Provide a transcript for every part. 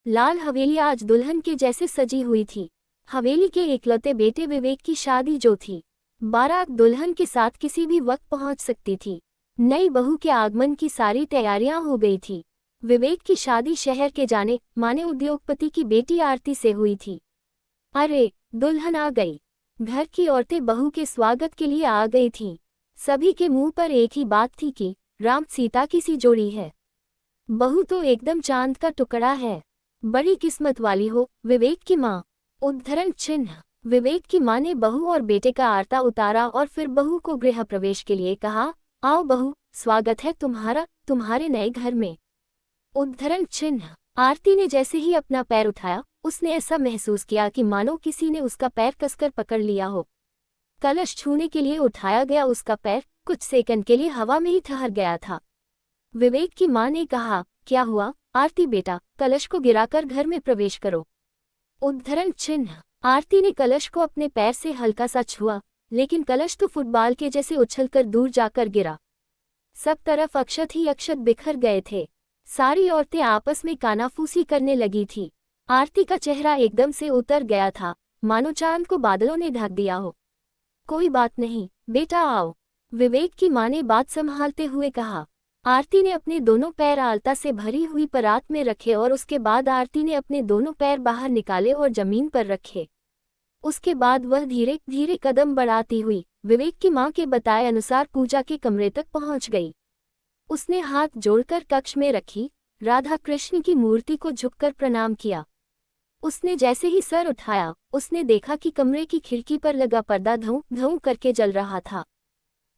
लाल हवेली आज दुल्हन के जैसे सजी हुई थी। हवेली के इकलौते बेटे विवेक की शादी जो थी, बारात दुल्हन के साथ किसी भी वक्त पहुंच सकती थी। नई बहू के आगमन की सारी तैयारियां हो गई थी। विवेक की शादी शहर के जाने माने उद्योगपति की बेटी आरती से हुई थी। अरे, दुल्हन आ गई। घर की औरतें बहू के स्वागत के लिए आ गई थीं। सभी के मुंह पर एक ही बात थी कि राम सीता की सी जोड़ी है। बहू तो एकदम चांद का टुकड़ा है। बड़ी किस्मत वाली हो। विवेक की माँ। उद्धरण चिन्ह। विवेक की माँ ने बहू और बेटे का आरता उतारा और फिर बहू को गृह प्रवेश के लिए कहा, आओ बहू, स्वागत है तुम्हारा तुम्हारे नए घर में। उद्धरण चिन्ह। आरती ने जैसे ही अपना पैर उठाया, उसने ऐसा महसूस किया कि मानो किसी ने उसका पैर कसकर पकड़ लिया हो। कलश छूने के लिए उठाया गया उसका पैर कुछ सेकंड के लिए हवा में ही ठहर गया था। विवेक की माँ ने कहा, क्या हुआ आरती बेटा, कलश को गिराकर घर में प्रवेश करो। उद्धरण चिन्ह। आरती ने कलश को अपने पैर से हल्का सा छुआ, लेकिन कलश तो फुटबॉल के जैसे उछलकर दूर जाकर गिरा। सब तरफ अक्षत ही अक्षत बिखर गए थे। सारी औरतें आपस में कानाफूसी करने लगी थी। आरती का चेहरा एकदम से उतर गया था, मानो चांद को बादलों ने ढक दिया हो। कोई बात नहीं बेटा, आओ, विवेक की माँ ने बात संभालते हुए कहा। आरती ने अपने दोनों पैर आलता से भरी हुई परात में रखे और उसके बाद आरती ने अपने दोनों पैर बाहर निकाले और जमीन पर रखे। उसके बाद वह धीरे धीरे कदम बढ़ाती हुई विवेक की माँ के बताए अनुसार पूजा के कमरे तक पहुंच गई। उसने हाथ जोड़कर कक्ष में रखी राधा कृष्ण की मूर्ति को झुककर प्रणाम किया। उसने जैसे ही सर उठाया, उसने देखा कि कमरे की खिड़की पर लगा पर्दा धूं धूं करके जल रहा था।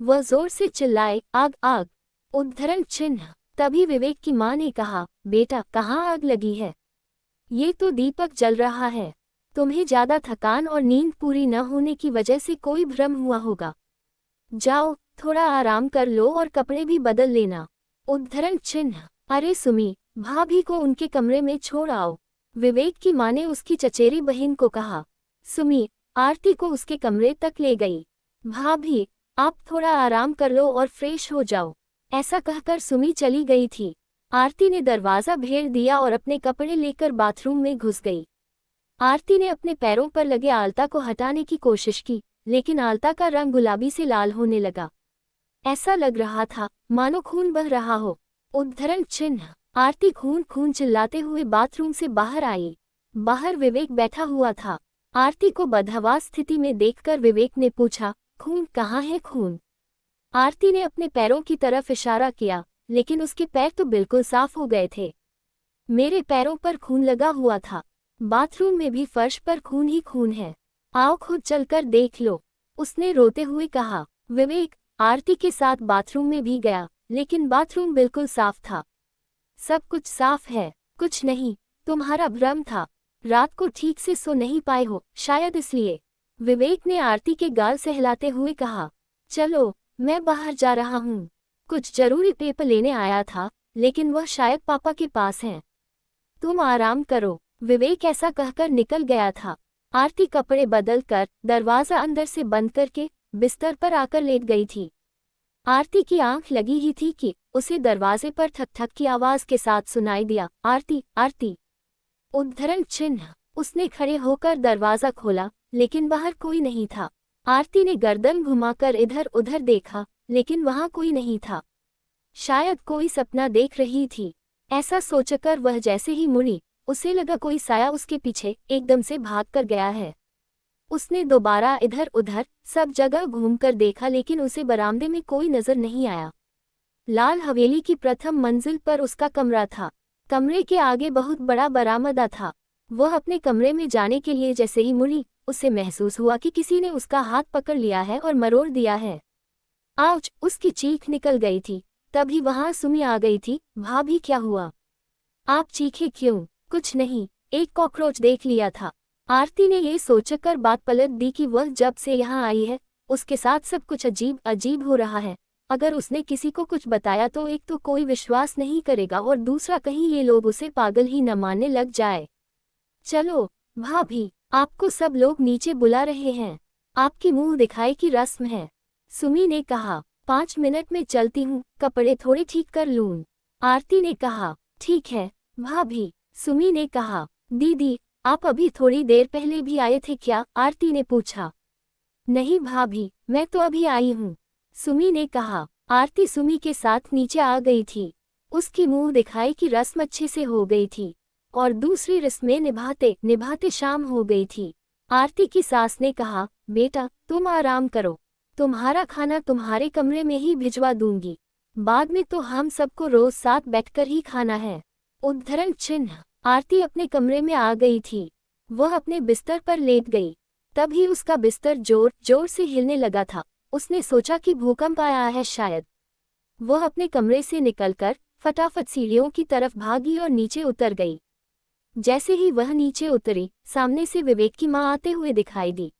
वह जोर से चिल्लाए, आग आग। उद्धरण चिन्ह। तभी विवेक की माँ ने कहा, बेटा कहाँ आग लगी है? ये तो दीपक जल रहा है। तुम्हें ज्यादा थकान और नींद पूरी न होने की वजह से कोई भ्रम हुआ होगा। जाओ, थोड़ा आराम कर लो और कपड़े भी बदल लेना। उद्धरण चिन्ह। अरे सुमी, भाभी को उनके कमरे में छोड़ आओ। विवेक की माँ ने उसकी चचेरी बहन को कहा। सुमी आरती को उसके कमरे तक ले गई। भाभी, आप थोड़ा आराम कर लो और फ्रेश हो जाओ। ऐसा कहकर सुमी चली गई थी। आरती ने दरवाज़ा भेड़ दिया और अपने कपड़े लेकर बाथरूम में घुस गई। आरती ने अपने पैरों पर लगे आलता को हटाने की कोशिश की, लेकिन आलता का रंग गुलाबी से लाल होने लगा। ऐसा लग रहा था मानो खून बह रहा हो। उद्धरण चिन्ह। आरती खून खून चिल्लाते हुए बाथरूम से बाहर आई। बाहर विवेक बैठा हुआ था। आरती को बदहवास स्थिति में देखकर विवेक ने पूछा, खून कहाँ है खून? आरती ने अपने पैरों की तरफ इशारा किया, लेकिन उसके पैर तो बिल्कुल साफ हो गए थे। मेरे पैरों पर खून लगा हुआ था। बाथरूम में भी फर्श पर खून ही खून है। आओ खुद चलकर देख लो, उसने रोते हुए कहा। विवेक आरती के साथ बाथरूम में भी गया, लेकिन बाथरूम बिल्कुल साफ था। सब कुछ साफ है। कुछ नहीं, तुम्हारा भ्रम था। रात को ठीक से सो नहीं पाए हो, शायद इसलिए। विवेक ने आरती के गाल सहलाते हुए कहा। चलो, मैं बाहर जा रहा हूँ। कुछ जरूरी पेपर लेने आया था, लेकिन वह शायद पापा के पास हैं। तुम आराम करो। विवेक ऐसा कहकर निकल गया था। आरती कपड़े बदलकर दरवाज़ा अंदर से बंद करके बिस्तर पर आकर लेट गई थी। आरती की आंख लगी ही थी कि उसे दरवाजे पर ठक ठक की आवाज के साथ सुनाई दिया, आरती आरती। उद्धरण चिन्ह। उसने खड़े होकर दरवाज़ा खोला, लेकिन बाहर कोई नहीं था। आरती ने गर्दन घुमाकर इधर उधर देखा, लेकिन वहां कोई नहीं था। शायद कोई सपना देख रही थी। ऐसा सोचकर वह जैसे ही मुड़ी, उसे लगा कोई साया उसके पीछे एकदम से भाग कर गया है। उसने दोबारा इधर उधर सब जगह घूमकर देखा, लेकिन उसे बरामदे में कोई नजर नहीं आया। लाल हवेली की प्रथम मंजिल पर उसका कमरा था। कमरे के आगे बहुत बड़ा बरामदा था। वह अपने कमरे में जाने के लिए जैसे ही मुड़ी, उसे महसूस हुआ कि किसी ने उसका हाथ पकड़ लिया है और मरोड़ दिया है। आउच! उसकी चीख निकल गई थी। तभी वहां सुमी आ गई थी। भाभी क्या हुआ? आप चीखे क्यों? कुछ नहीं, एक कॉकरोच देख लिया था। आरती ने ये सोचकर बात पलट दी कि वह जब से यहाँ आई है, उसके साथ सब कुछ अजीब अजीब हो रहा है। अगर उसने किसी को कुछ बताया तो एक तो कोई विश्वास नहीं करेगा और दूसरा कहीं ये लोग उसे पागल ही न मानने लग जाए। चलो भाभी, आपको सब लोग नीचे बुला रहे हैं। आपकी मुंह दिखाई की रस्म है। सुमी ने कहा। 5 मिनट में चलती हूँ, कपड़े थोड़े ठीक कर लूँ। आरती ने कहा। ठीक है भाभी। सुमी ने कहा, दीदी, आप अभी थोड़ी देर पहले भी आए थे क्या? आरती ने पूछा। नहीं भाभी, मैं तो अभी आई हूँ, सुमी ने कहा। आरती सुमी के साथ नीचे आ गई थी। उसकी मुंह दिखाई की रस्म अच्छे से हो गई थी और दूसरी रस्में निभाते निभाते शाम हो गई थी। आरती की सास ने कहा, बेटा तुम आराम करो, तुम्हारा खाना तुम्हारे कमरे में ही भिजवा दूंगी, बाद में तो हम सबको रोज साथ बैठकर ही खाना है। उद्धरण चिन्ह। आरती अपने कमरे में आ गई थी। वह अपने बिस्तर पर लेट गई। तभी उसका बिस्तर जोर जोर से हिलने लगा था। उसने सोचा कि भूकंप आया है शायद। वह अपने कमरे से निकलकर फटाफट सीढ़ियों की तरफ भागी और नीचे उतर गई। जैसे ही वह नीचे उतरी, सामने से विवेक की मां आते हुए दिखाई दी।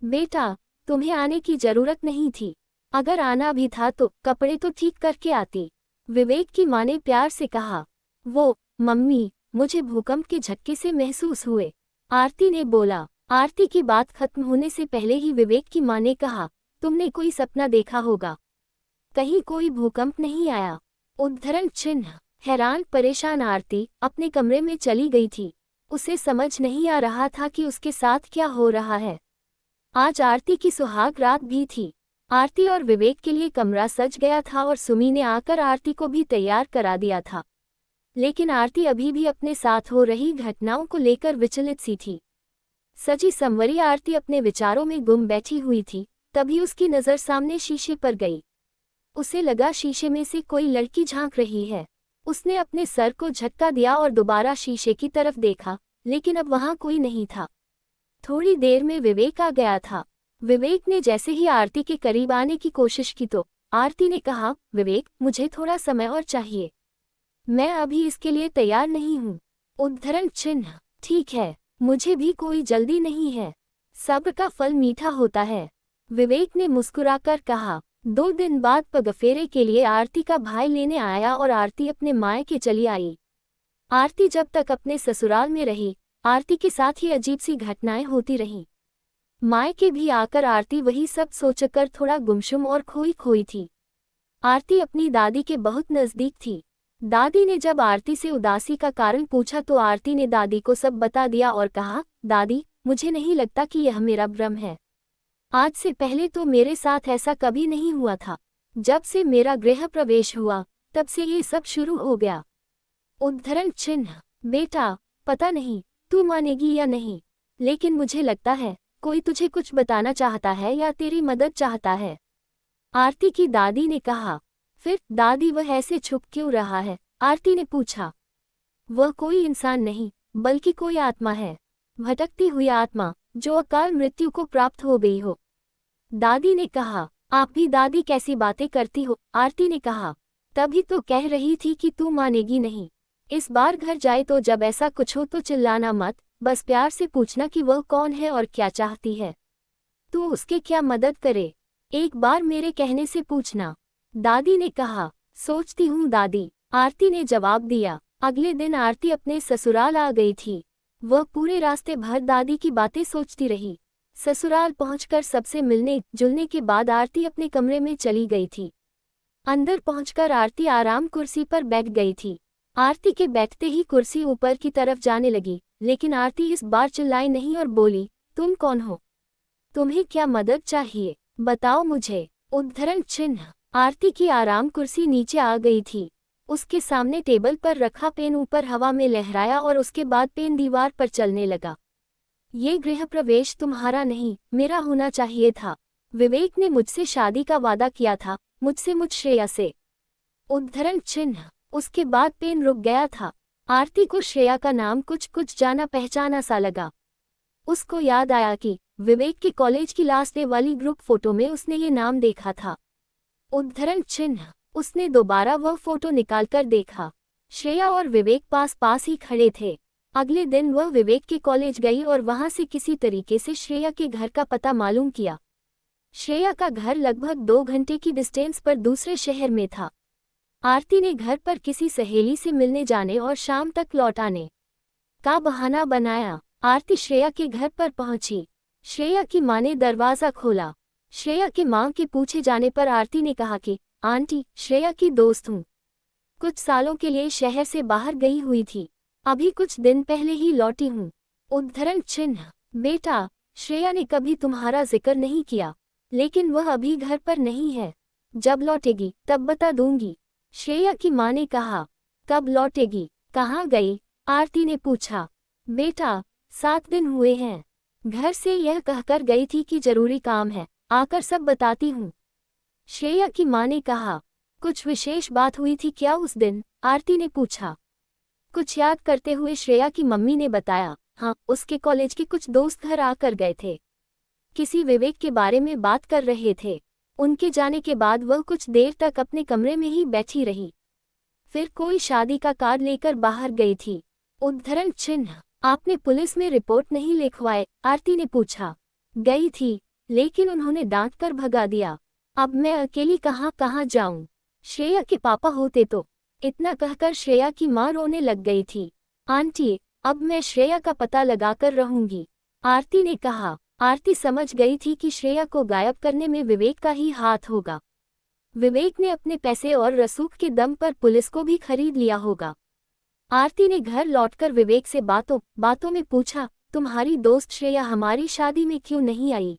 बेटा, तुम्हें आने की जरूरत नहीं थी, अगर आना भी था तो कपड़े तो ठीक करके आती, विवेक की मां ने प्यार से कहा। वो, मम्मी, मुझे भूकंप के झटके से महसूस हुए, आरती ने बोला। आरती की बात खत्म होने से पहले ही विवेक की मां ने कहा, तुमने कोई सपना देखा होगा, कहीं कोई भूकंप नहीं आया। उद्धरण चिन्ह। हैरान परेशान आरती अपने कमरे में चली गई थी। उसे समझ नहीं आ रहा था कि उसके साथ क्या हो रहा है। आज आरती की सुहाग रात भी थी। आरती और विवेक के लिए कमरा सज गया था और सुमी ने आकर आरती को भी तैयार करा दिया था। लेकिन आरती अभी भी अपने साथ हो रही घटनाओं को लेकर विचलित सी थी। सजी संवरी आरती अपने विचारों में गुम बैठी हुई थी। तभी उसकी नज़र सामने शीशे पर गई। उसे लगा शीशे में से कोई लड़की झांक रही है। उसने अपने सर को झटका दिया और दोबारा शीशे की तरफ देखा, लेकिन अब वहां कोई नहीं था। थोड़ी देर में विवेक आ गया था। विवेक ने जैसे ही आरती के करीब आने की कोशिश की तो आरती ने कहा, विवेक, मुझे थोड़ा समय और चाहिए, मैं अभी इसके लिए तैयार नहीं हूँ। उद्धरण चिन्ह। ठीक है, मुझे भी कोई जल्दी नहीं है, सब्र का फल मीठा होता है, विवेक ने मुस्कुराकर कहा। 2 दिन बाद पगफेरे के लिए आरती का भाई लेने आया और आरती अपने मायके चली आई। आरती जब तक अपने ससुराल में रही, आरती के साथ ही अजीब सी घटनाएं होती रहीं। मायके भी आकर आरती वही सब सोचकर थोड़ा गुमसुम और खोई खोई थी। आरती अपनी दादी के बहुत नज़दीक थी। दादी ने जब आरती से उदासी का कारण पूछा तो आरती ने दादी को सब बता दिया और कहा, दादी, मुझे नहीं लगता कि यह मेरा भ्रम है। आज से पहले तो मेरे साथ ऐसा कभी नहीं हुआ था। जब से मेरा गृह प्रवेश हुआ, तब से ये सब शुरू हो गया। उद्धरण चिन्ह। बेटा, पता नहीं तू मानेगी या नहीं, लेकिन मुझे लगता है कोई तुझे कुछ बताना चाहता है या तेरी मदद चाहता है, आरती की दादी ने कहा। फिर दादी, वह ऐसे छुप क्यों रहा है? आरती ने पूछा। वह कोई इंसान नहीं, बल्कि कोई आत्मा है, भटकती हुई आत्मा, जो अकाल मृत्यु को प्राप्त हो गई हो, दादी ने कहा। आप भी दादी कैसी बातें करती हो? आरती ने कहा। तभी तो कह रही थी कि तू मानेगी नहीं। इस बार घर जाए तो जब ऐसा कुछ हो तो चिल्लाना मत, बस प्यार से पूछना कि वह कौन है और क्या चाहती है, तू उसके क्या मदद करे, एक बार मेरे कहने से पूछना, दादी ने कहा। सोचती हूँ दादी, आरती ने जवाब दिया। अगले दिन आरती अपने ससुराल आ गई थी। वह पूरे रास्ते भर दादी की बातें सोचती रही। ससुराल पहुंचकर सबसे मिलने जुलने के बाद आरती अपने कमरे में चली गई थी। अंदर पहुंचकर आरती आराम कुर्सी पर बैठ गई थी। आरती के बैठते ही कुर्सी ऊपर की तरफ जाने लगी, लेकिन आरती इस बार चिल्लाई नहीं और बोली, तुम कौन हो? तुम्हें क्या मदद चाहिए? बताओ मुझे। उद्धरण चिन्ह। आरती की आराम कुर्सी नीचे आ गई थी। उसके सामने टेबल पर रखा पेन ऊपर हवा में लहराया और उसके बाद पेन दीवार पर चलने लगा। ये गृह प्रवेश तुम्हारा नहीं, मेरा होना चाहिए था। विवेक ने मुझसे शादी का वादा किया था, मुझसे मुझ श्रेया से। उद्धरण चिन्ह। उसके बाद पेन रुक गया था। आरती को श्रेया का नाम कुछ कुछ जाना पहचाना सा लगा। उसको याद आया कि विवेक के कॉलेज की लास्ट डे वाली ग्रुप फोटो में उसने ये नाम देखा था। उद्धरण चिन्ह। उसने दोबारा वह फोटो निकालकर देखा। श्रेया और विवेक पास पास ही खड़े थे। अगले दिन वह विवेक के कॉलेज गई और वहां से किसी तरीके से श्रेया के घर का पता मालूम किया। श्रेया का घर लगभग 2 घंटे की डिस्टेंस पर दूसरे शहर में था। आरती ने घर पर किसी सहेली से मिलने जाने और शाम तक लौट आने का बहाना बनाया। आरती श्रेया के घर पर पहुंची। श्रेया की मां ने दरवाज़ा खोला। श्रेया की मां के पूछे जाने पर आरती ने कहा कि आंटी, श्रेया की दोस्त हूँ, कुछ सालों के लिए शहर से बाहर गई हुई थी, अभी कुछ दिन पहले ही लौटी हूँ। उद्धरण चिन्ह। बेटा, श्रेया ने कभी तुम्हारा जिक्र नहीं किया, लेकिन वह अभी घर पर नहीं है। जब लौटेगी तब बता दूंगी। श्रेया की माँ ने कहा। कब लौटेगी? कहाँ गई? आरती ने पूछा। बेटा, 7 दिन हुए हैं। घर से यह कहकर गई थी कि जरूरी काम है, आकर सब बताती हूँ। श्रेया की माँ ने कहा। कुछ विशेष बात हुई थी क्या उस दिन? आरती ने पूछा। कुछ याद करते हुए श्रेया की मम्मी ने बताया, हाँ, उसके कॉलेज के कुछ दोस्त घर आकर गए थे। किसी विवेक के बारे में बात कर रहे थे। उनके जाने के बाद वह कुछ देर तक अपने कमरे में ही बैठी रही। फिर कोई शादी का कार्ड लेकर बाहर गई थी। उद्धरण चिन्ह। आपने पुलिस में रिपोर्ट नहीं लिखवाए? आरती ने पूछा। गई थी, लेकिन उन्होंने डांट कर भगा दिया। अब मैं अकेली कहाँ कहाँ जाऊं? श्रेया के पापा होते तो। इतना कहकर श्रेया की माँ रोने लग गई थी। आंटी, अब मैं श्रेया का पता लगाकर रहूंगी, आरती ने कहा। आरती समझ गई थी कि श्रेया को गायब करने में विवेक का ही हाथ होगा। विवेक ने अपने पैसे और रसूख के दम पर पुलिस को भी खरीद लिया होगा। आरती ने घर लौटकर विवेक से बातों बातों में पूछा, तुम्हारी दोस्त श्रेया हमारी शादी में क्यों नहीं आई?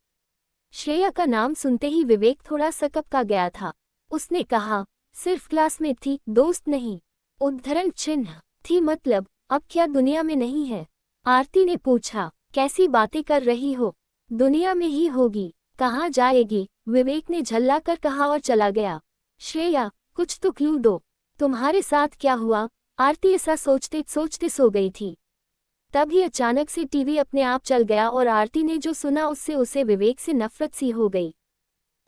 श्रेया का नाम सुनते ही विवेक थोड़ा सकपका गया था। उसने कहा, सिर्फ क्लासमेट थी, दोस्त नहीं। उद्धरण चिन्ह। थी मतलब? अब क्या दुनिया में नहीं है? आरती ने पूछा। कैसी बातें कर रही हो? दुनिया में ही होगी, कहाँ जाएगी? विवेक ने झल्लाकर कहा और चला गया। श्रेया, कुछ तो क्लू दो, तुम्हारे साथ क्या हुआ? आरती ऐसा सोचते सोचते सो गई थी। तभी अचानक से टीवी अपने आप चल गया और आरती ने जो सुना उससे उसे विवेक से नफरत सी हो गई।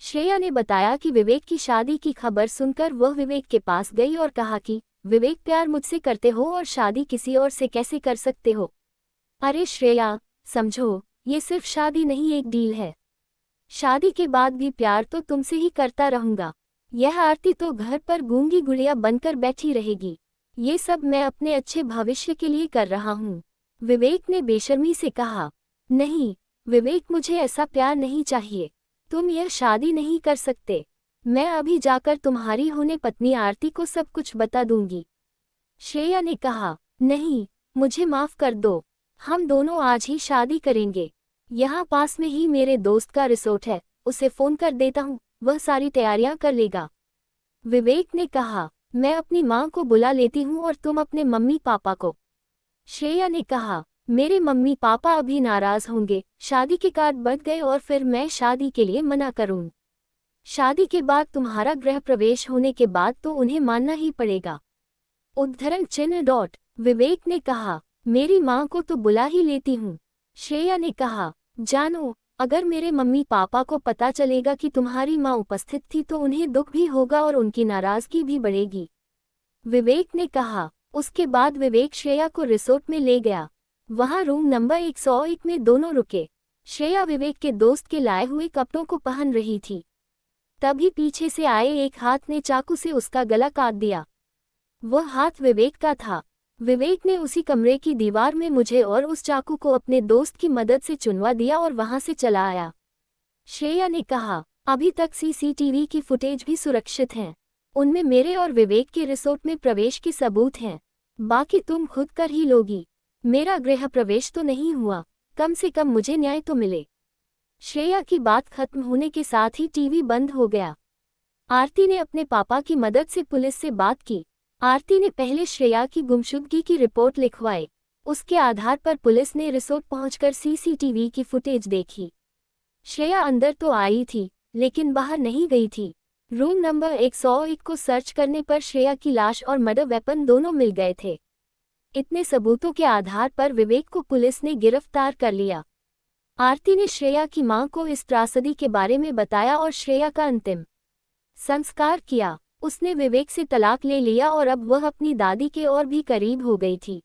श्रेया ने बताया कि विवेक की शादी की खबर सुनकर वह विवेक के पास गई और कहा कि विवेक, प्यार मुझसे करते हो और शादी किसी और से कैसे कर सकते हो? अरे श्रेया, समझो, ये सिर्फ शादी नहीं, एक डील है। शादी के बाद भी प्यार तो तुमसे ही करता रहूंगा। यह आरती तो घर पर गूंगी गुड़िया बनकर बैठी रहेगी। ये सब मैं अपने अच्छे भविष्य के लिए कर रहा हूँ। विवेक ने बेशर्मी से कहा। नहीं विवेक, मुझे ऐसा प्यार नहीं चाहिए। तुम यह शादी नहीं कर सकते। मैं अभी जाकर तुम्हारी होने पत्नी आरती को सब कुछ बता दूंगी। श्रेया ने कहा। नहीं, मुझे माफ कर दो, हम दोनों आज ही शादी करेंगे। यहाँ पास में ही मेरे दोस्त का रिसोर्ट है, उसे फोन कर देता हूँ, वह सारी तैयारियां कर लेगा। विवेक ने कहा। मैं अपनी माँ को बुला लेती हूँ और तुम अपने मम्मी पापा को। श्रेया ने कहा। मेरे मम्मी पापा अभी नाराज होंगे, शादी के कार्ड बच गए और फिर मैं शादी के लिए मना करूँ। शादी के बाद तुम्हारा गृह प्रवेश होने के बाद तो उन्हें मानना ही पड़ेगा। उद्धरण चिन्ह। विवेक ने कहा। मेरी माँ को तो बुला ही लेती हूँ। श्रेया ने कहा। जानो, अगर मेरे मम्मी पापा को पता चलेगा कि तुम्हारी माँ उपस्थित थी तो उन्हें दुख भी होगा और उनकी नाराजगी भी बढ़ेगी। विवेक ने कहा। उसके बाद विवेक श्रेया को रिसोर्ट में ले गया। वहां रूम नंबर 101 में दोनों रुके। श्रेया विवेक के दोस्त के लाए हुए कपड़ों को पहन रही थी। तभी पीछे से आए एक हाथ ने चाकू से उसका गला काट दिया। वह हाथ विवेक का था। विवेक ने उसी कमरे की दीवार में मुझे और उस चाकू को अपने दोस्त की मदद से चुनवा दिया और वहां से चला आया। श्रेया ने कहा। अभी तक सीसीटीवी की फुटेज भी सुरक्षित हैं। उनमें मेरे और विवेक के रिसोर्ट में प्रवेश के सबूत हैं। बाकी तुम खुद कर ही लोगी। मेरा गृह प्रवेश तो नहीं हुआ, कम से कम मुझे न्याय तो मिले। श्रेया की बात खत्म होने के साथ ही टीवी बंद हो गया। आरती ने अपने पापा की मदद से पुलिस से बात की। आरती ने पहले श्रेया की गुमशुदगी की रिपोर्ट लिखवाई। उसके आधार पर पुलिस ने रिसोर्ट पहुंचकर सीसीटीवी की फुटेज देखी। श्रेया अंदर तो आई थी, लेकिन बाहर नहीं गई थी। रूम नंबर 101 को सर्च करने पर श्रेया की लाश और मर्डर वेपन दोनों मिल गए थे। इतने सबूतों के आधार पर विवेक को पुलिस ने गिरफ्तार कर लिया। आरती ने श्रेया की मां को इस त्रासदी के बारे में बताया और श्रेया का अंतिम संस्कार किया। उसने विवेक से तलाक ले लिया और अब वह अपनी दादी के और भी करीब हो गई थी।